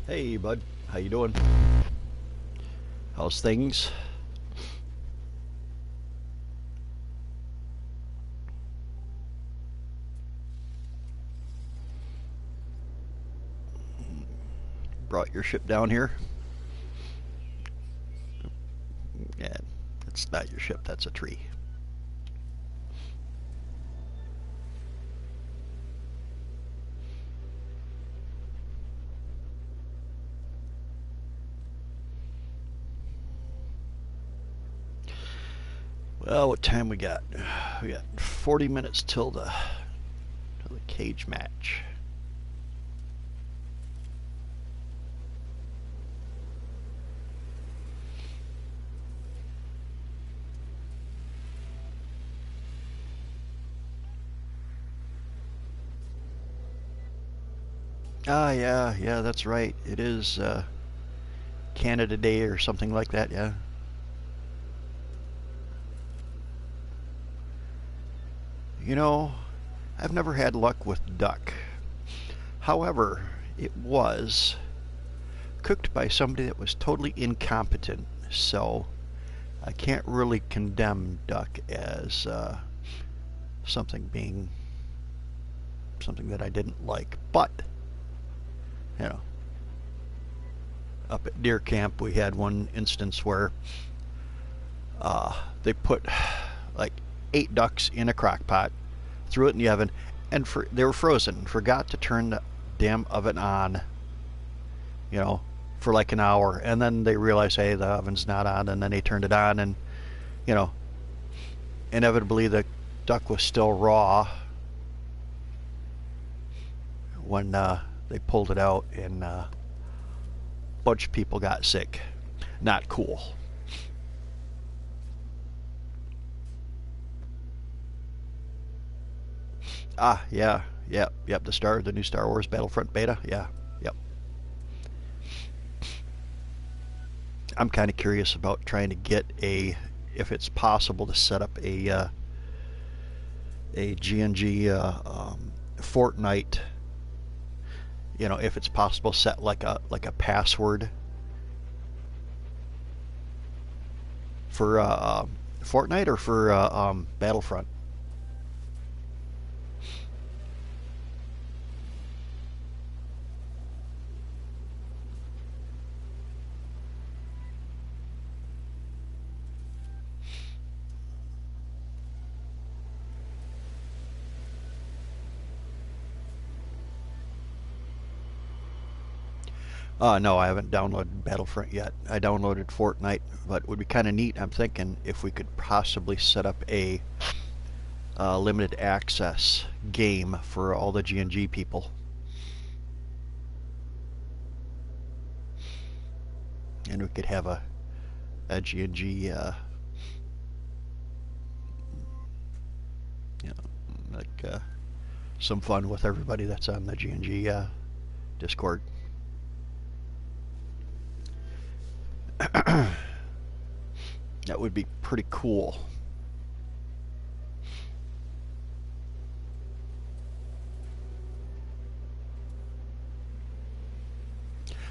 Hey bud, how you doing? How's things? Brought your ship down here? Yeah, it's not your ship, that's a tree. Well, what time we got? We got 40 minutes till the cage match. Ah, yeah, that's right. It is Canada Day or something like that, yeah. You know, I've never had luck with duck. However, it was cooked by somebody that was totally incompetent, so I can't really condemn duck as something being something that I didn't like. But, you know, up at deer camp, we had one instance where they put like 8 ducks in a crock pot, threw it in the oven, and they were frozen. Forgot to turn the damn oven on, you know, for like an hour. And then they realized, hey, the oven's not on. And then they turned it on, and, you know, inevitably the duck was still raw when they pulled it out, and a bunch of people got sick. Not cool. Ah, yeah, yep. The new Star Wars Battlefront beta. Yeah, yep. I'm kind of curious about trying to get if it's possible to set up a GNG Fortnite. You know, if it's possible, set like a password for Fortnite or for Battlefront. No, I haven't downloaded Battlefront yet. I downloaded Fortnite, but it would be kind of neat. I'm thinking if we could possibly set up a limited access game for all the GNG people, and we could have a GNG, you know, like some fun with everybody that's on the GNG Discord. That would be pretty cool.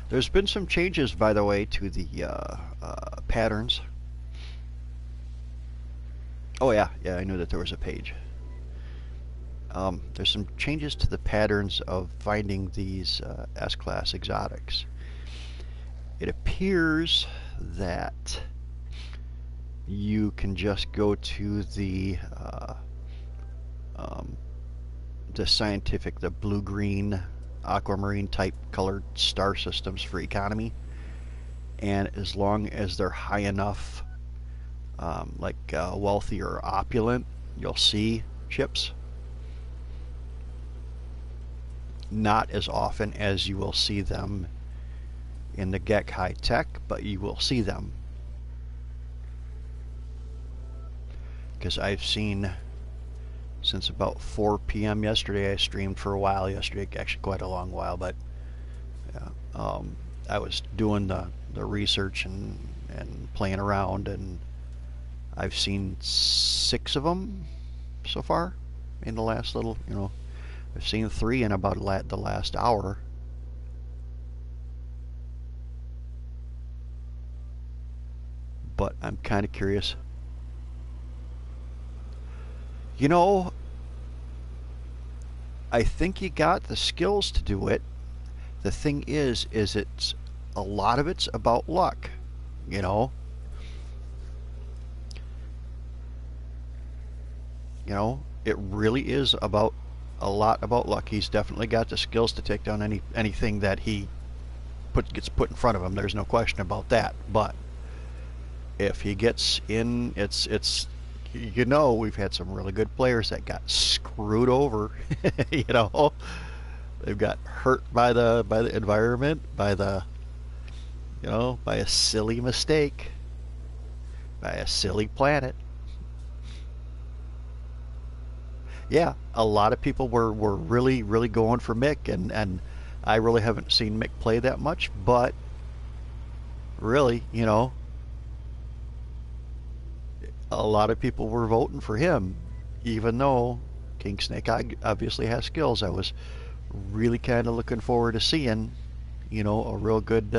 There's been some changes, by the way, to the patterns. Oh yeah, I knew that there was a page. There's some changes to the patterns of finding these S-class exotics. It appears that you can just go to um, the blue-green, aquamarine type colored star systems for economy, and as long as they're high enough, like wealthy or opulent, you'll see ships. Not as often as you will see them in the GEC high tech, but you will see them. Because I've seen since about 4 p.m. yesterday. I streamed for a while yesterday, actually quite a long while, but yeah, I was doing the research and playing around, and I've seen 6 of them so far in the last little, I've seen 3 in about the last hour. but I'm kind of curious. You know, I think you got the skills to do it. The thing is it's a lot of it's about luck. You know, it really is about a lot about luck. He's definitely got the skills to take down anything that he gets put in front of him. There's no question about that. But if he gets in, we've had some really good players that got screwed over. you know, they've got hurt by the environment, by a silly mistake, by a silly planet. Yeah, a lot of people were really, really going for Mick, and I really haven't seen Mick play that much, but really, a lot of people were voting for him, even though King Snake obviously has skills. I was really kind of looking forward to seeing, a real good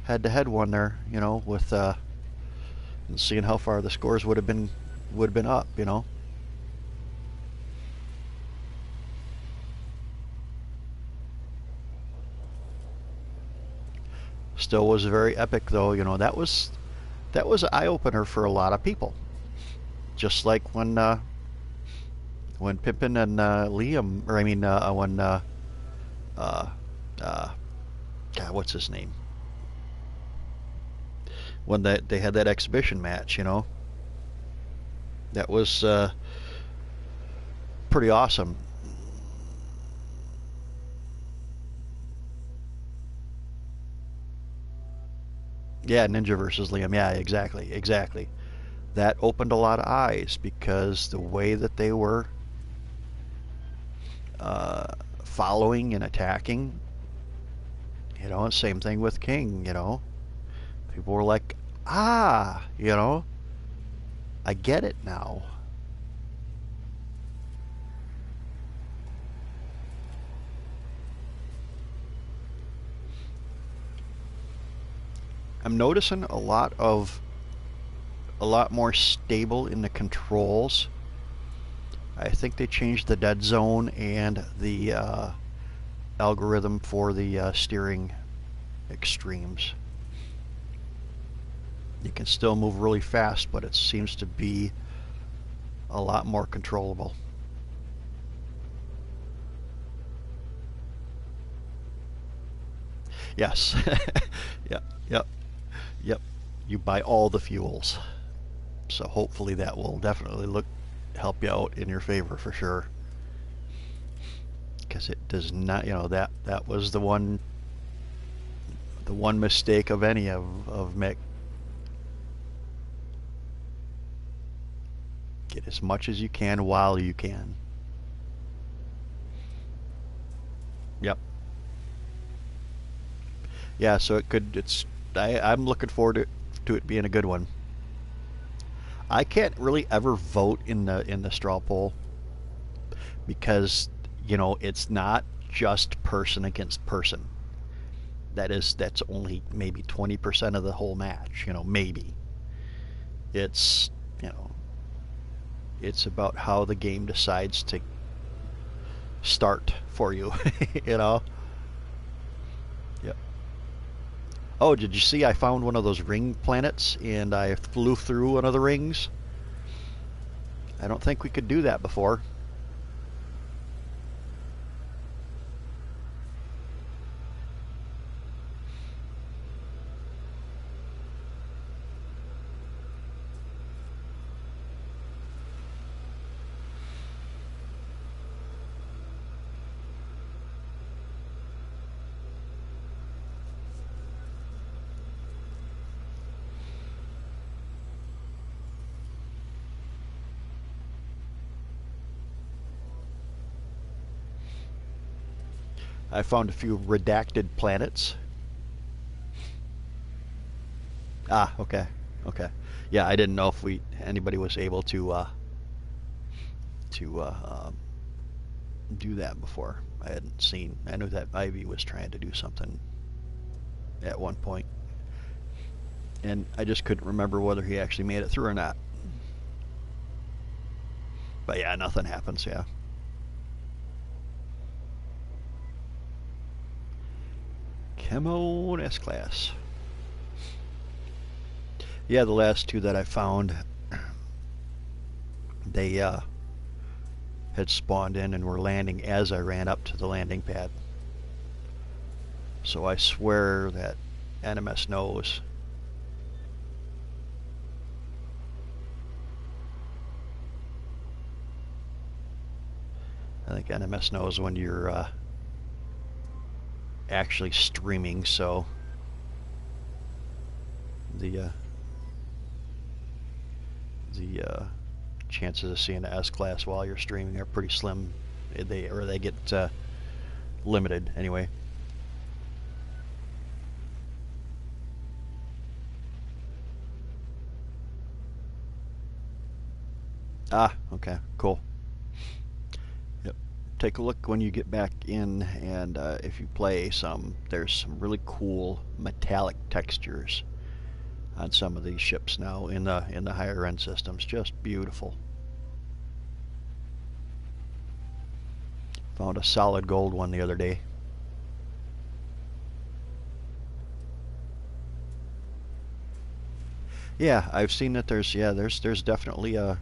head-to-head one there, with and seeing how far the scores would have been up. Still was very epic though. That was an eye opener for a lot of people. Just like when Pippin and Liam, or I mean when uh, God, what's his name? When they had that exhibition match, that was pretty awesome. Yeah, Ninja versus Liam. Yeah, exactly, exactly. That opened a lot of eyes because the way that they were uh, following and attacking, and same thing with King. People were like, I get it now. I'm noticing a lot more stable in the controls. I think they changed the dead zone and the algorithm for the steering extremes. You can still move really fast, but it seems to be a lot more controllable. Yes. Yep, yep, yep. You buy all the fuels. So hopefully that will definitely help you out in your favor for sure. Because it does not, that was the one mistake of any of Mick. Get as much as you can while you can. Yep. Yeah, so I'm looking forward to it being a good one. I can't really ever vote in the straw poll because it's not just person against person. That's only maybe 20% of the whole match. Maybe it's you know it's about how the game decides to start for you. you know. Yep. Oh, did you see I found one of those ring planets and I flew through one of the rings? I don't think we could do that before. I found a few redacted planets. Ah, okay, okay. Yeah, I didn't know if anybody was able to do that before. I hadn't seen. I knew that Ivy was trying to do something at one point. and I just couldn't remember whether he actually made it through or not. But yeah, nothing happens. Yeah. Camo S class. Yeah, the last two that I found, they had spawned in and were landing as I ran up to the landing pad. So I swear that NMS knows. I think NMS knows when you're actually streaming, so the chances of seeing the S class while you're streaming are pretty slim. They get limited anyway. Ah, okay, cool. Yep. Take a look when you get back in, and if you play some, there's some really cool metallic textures on some of these ships now in the higher end systems. Just beautiful. Found a solid gold one the other day. Yeah, I've seen that there's definitely a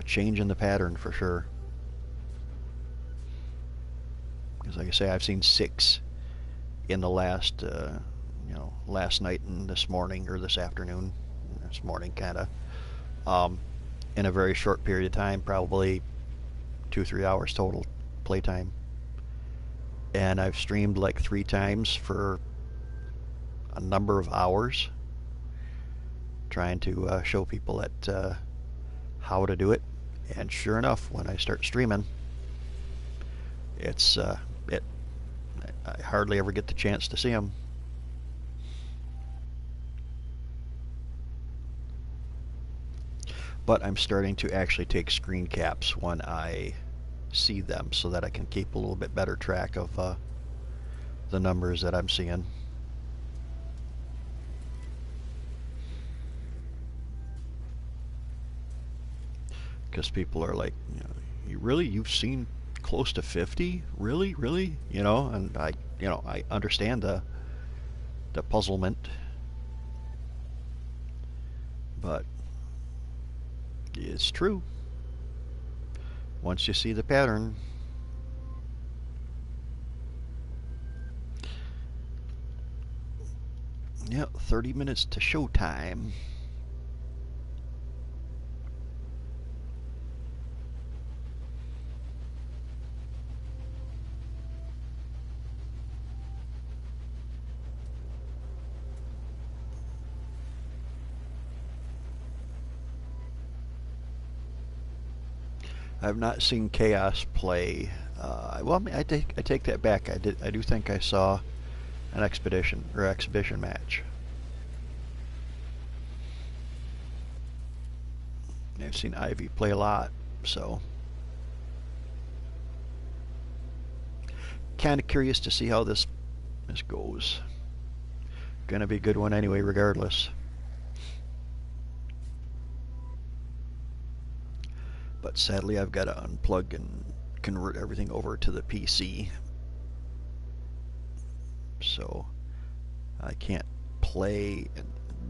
change in the pattern for sure. Because like I say, I've seen 6 in the last last night and this morning or this afternoon, this morning kind of, in a very short period of time, probably 2-3 hours total playtime. And I've streamed like 3 times for a number of hours, trying to show people that how to do it. And sure enough, when I start streaming, it's I hardly ever get the chance to see them. But I'm starting to actually take screen caps when I see them so that I can keep a little bit better track of the numbers that I'm seeing. Because people are like, you've seen close to 50? Really? And I understand the puzzlement, but it's true. Once you see the pattern, yeah, 30 minutes to showtime. I've not seen Chaos play. Well, I take that back. I do think I saw an expedition or exhibition match. I've seen Ivy play a lot, so kind of curious to see how this goes. Gonna be a good one anyway, regardless. But sadly, I've got to unplug and convert everything over to the PC, so I can't play and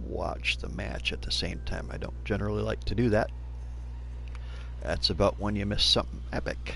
watch the match at the same time. I don't generally like to do that. That's about when you miss something epic.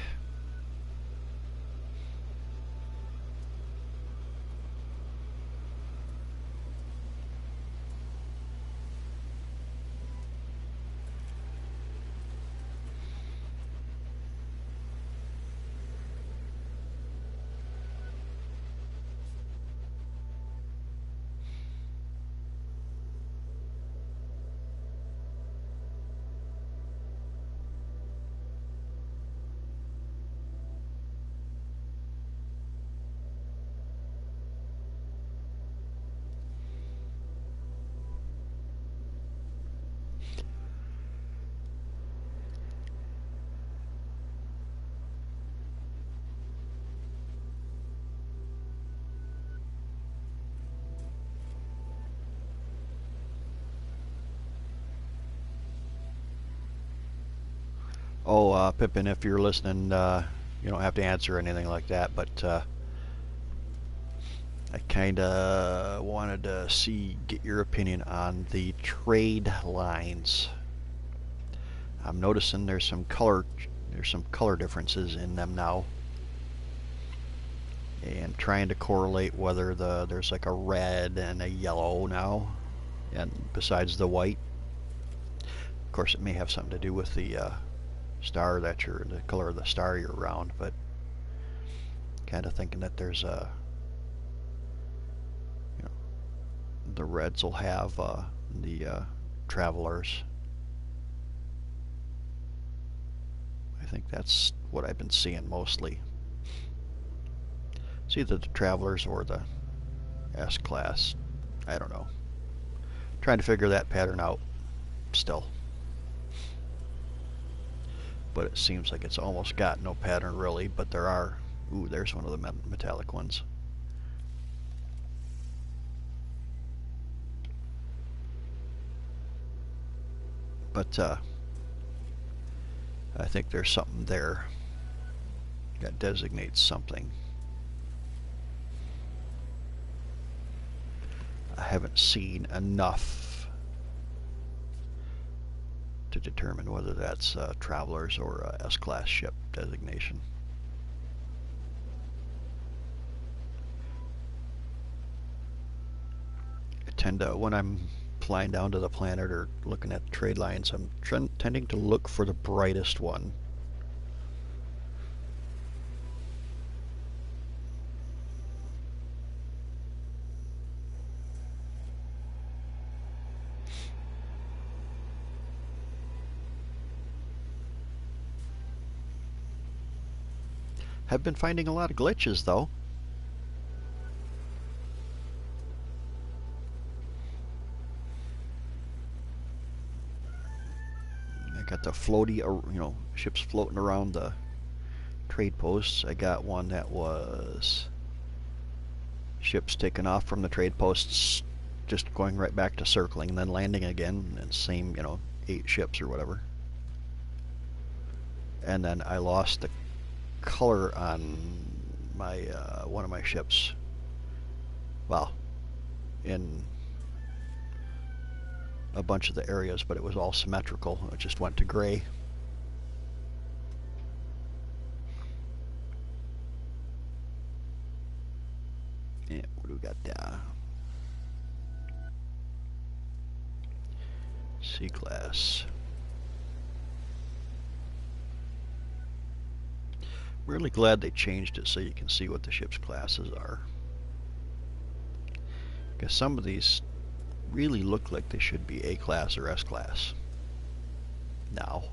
Oh, Pippin, if you're listening, you don't have to answer anything like that, but I kind of wanted to get your opinion on the trade lines. I'm noticing there's some color differences in them now, and trying to correlate whether there's like a red and a yellow now, and besides the white. Of course, it may have something to do with the the color of the star you're around, but kind of thinking that there's you know, the reds will have the travelers. I think that's what I've been seeing mostly. It's either the travelers or the S class. I don't know. Trying to figure that pattern out still. But it seems like it's almost got no pattern really, but there are. Ooh, there's one of the metallic ones. But I think there's something there that designates something. I haven't seen enough to determine whether that's travelers or S-class ship designation. I tend to, when I'm flying down to the planet or looking at the trade lines, I'm tending to look for the brightest one. Have been finding a lot of glitches though. I got the floaty, ships floating around the trade posts. I got one that was ships taking off from the trade posts, just going right back to circling and then landing again, and same, 8 ships or whatever. And then I lost the color on my one of my ships. Well, in a bunch of the areas, but it was all symmetrical. It just went to gray. Yeah, what do we got there? C-class. Really glad they changed it so you can see what the ship's classes are. Because some of these really look like they should be A-class or S-class now.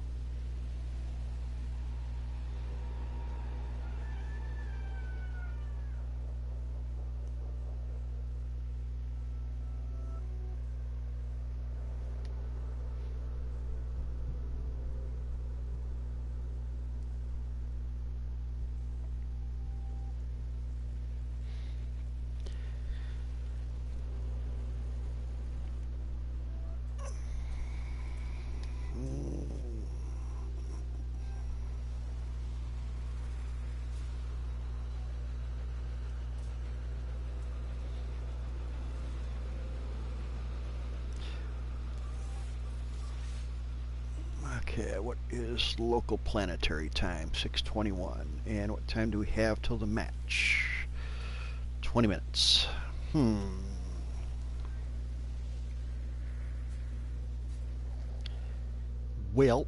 Okay, what is local planetary time? 6:21. And what time do we have till the match? 20 minutes. Welp.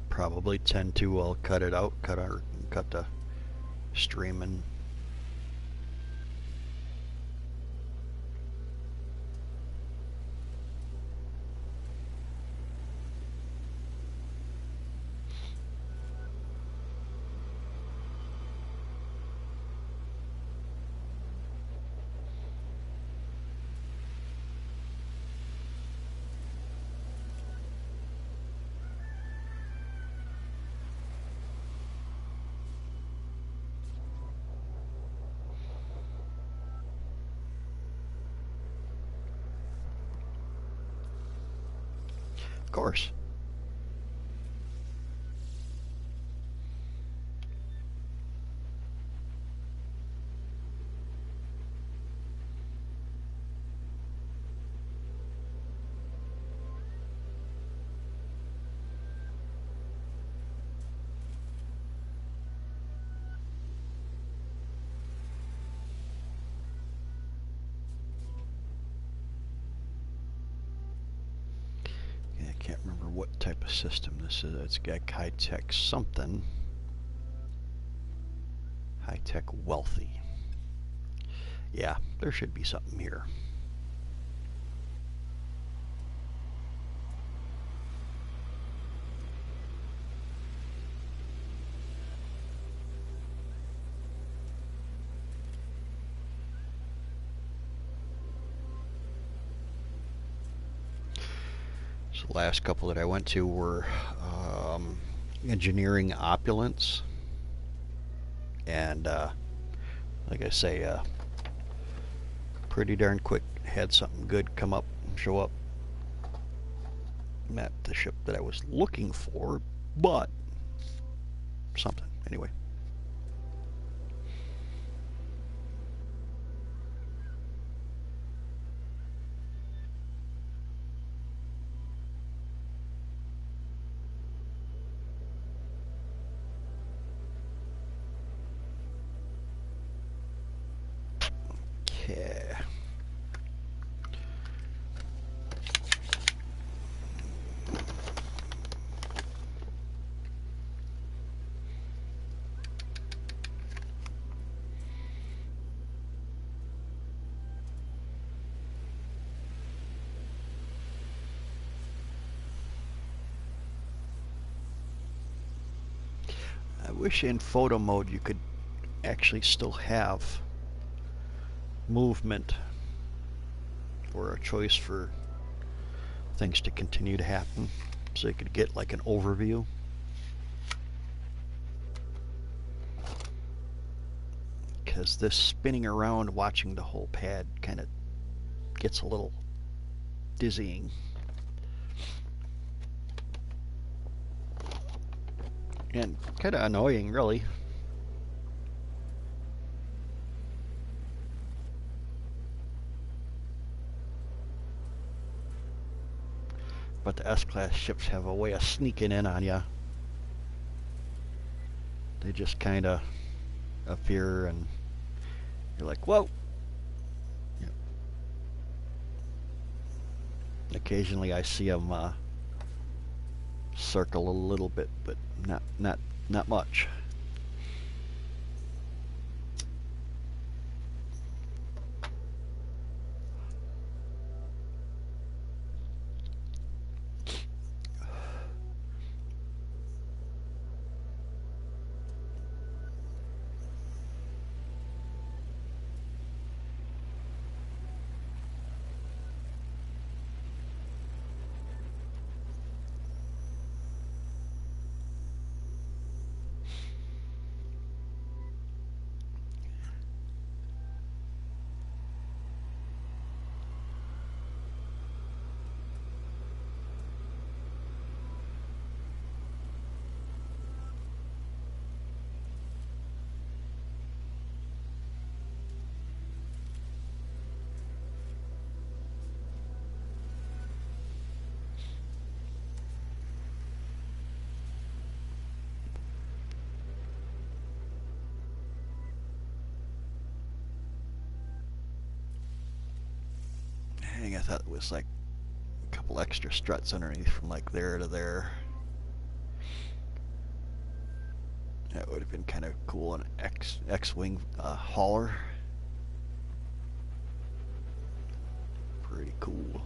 Probably tend to cut it out, cut the stream and Of course. I can't remember what type of system this is. It's got high-tech something. High-tech wealthy. Yeah, there should be something here. So the last couple that I went to were engineering opulence, and like I say, pretty darn quick had something good come up and show up. Not the ship that I was looking for, but something anyway. Okay. I wish in photo mode you could actually still have movement or a choice for things to continue to happen, so you could get like an overview. Because this spinning around watching the whole pad kind of gets a little dizzying. And kind of annoying, really. But the S-class ships have a way of sneaking in on you. They just kind of appear and you're like, whoa! Yeah. Occasionally I see them circle a little bit, but not much. Dang, I thought it was like a couple extra struts underneath from like there to there. That would have been kind of cool on an X-wing hauler. Pretty cool.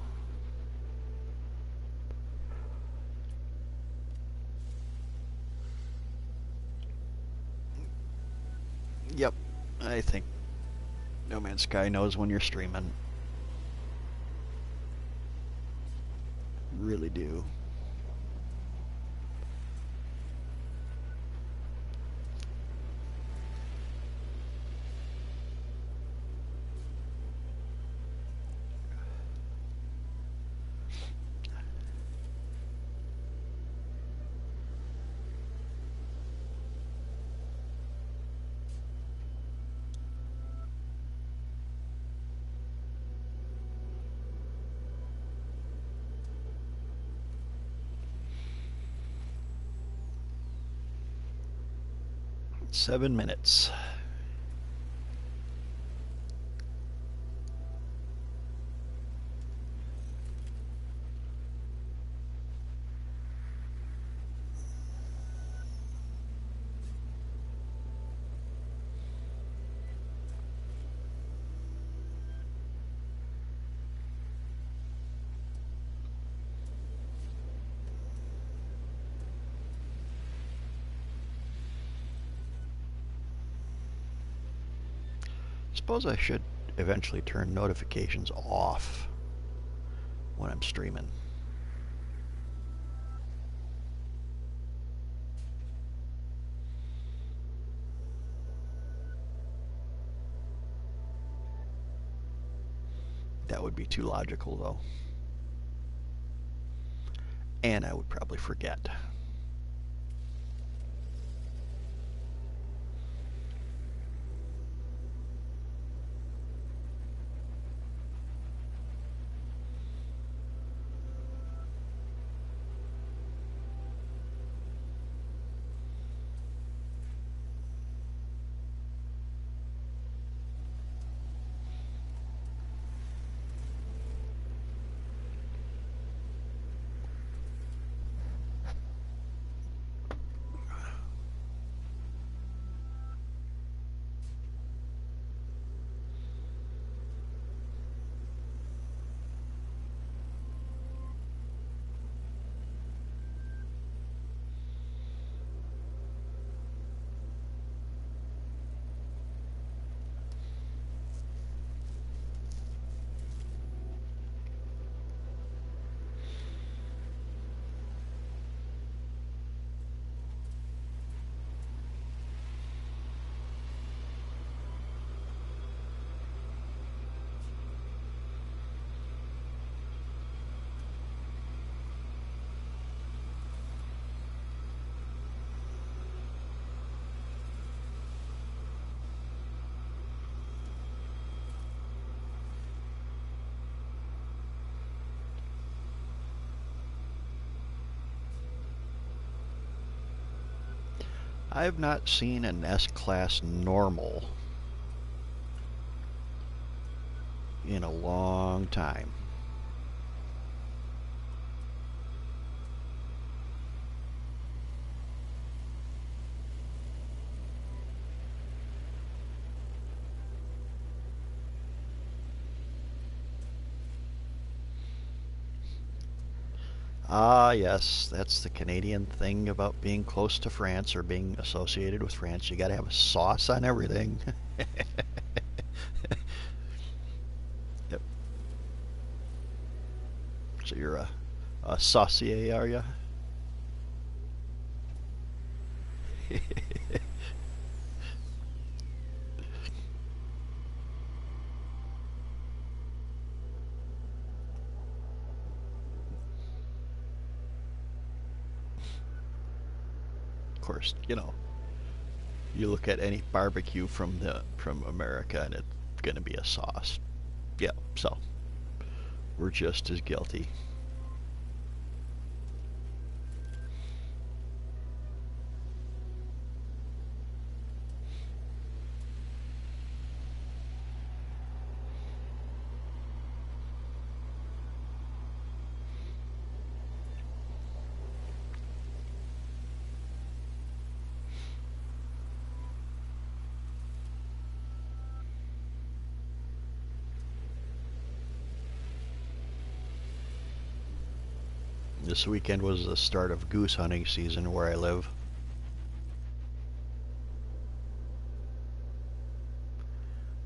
Yep, I think No Man's Sky knows when you're streaming. Really do. 7 minutes. Suppose I should eventually turn notifications off when I'm streaming. That would be too logical, though. And I would probably forget. I have not seen an S-Class normal in a long time. Ah, yes, that's the Canadian thing about being close to France or being associated with France. You got to have a sauce on everything. Yep. So you're a saucier, are you? Of course, you look at any barbecue from America and it's gonna be a sauce. Yeah, so we're just as guilty. This weekend was the start of goose hunting season where I live.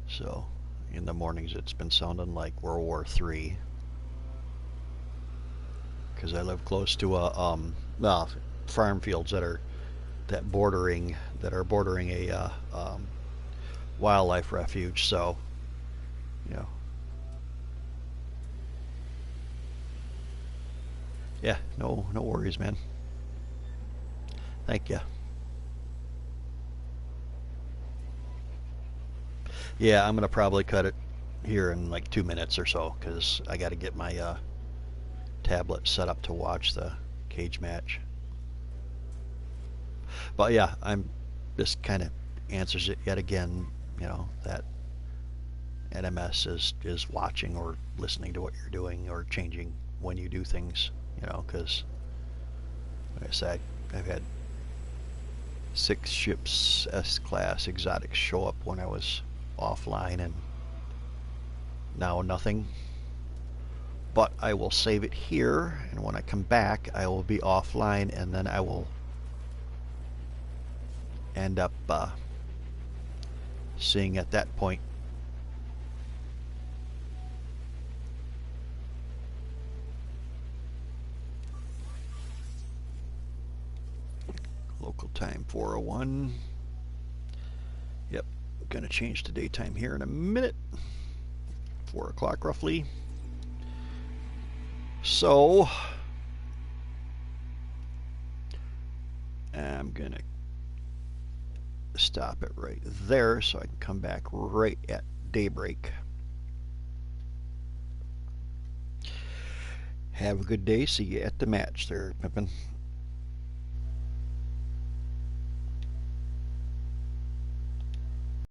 So in the mornings it's been sounding like World War III because I live close to farm fields that are bordering a wildlife refuge. So you know, yeah, no worries, man. Thank you. Yeah, I'm gonna probably cut it here in like 2 minutes or so because I got to get my tablet set up to watch the cage match. But yeah, this kind of answers it yet again, that NMS is watching or listening to what you're doing or changing when you do things, because like I said, I've had 6 ships S-class exotics show up when I was offline, and now nothing. But I will save it here, and when I come back I will be offline, and then I will end up seeing at that point local time 4:01. Yep, gonna change to daytime here in a minute. 4 o'clock roughly. So I'm gonna stop it right there so I can come back right at daybreak. Have a good day. See you at the match there, Pimpin'.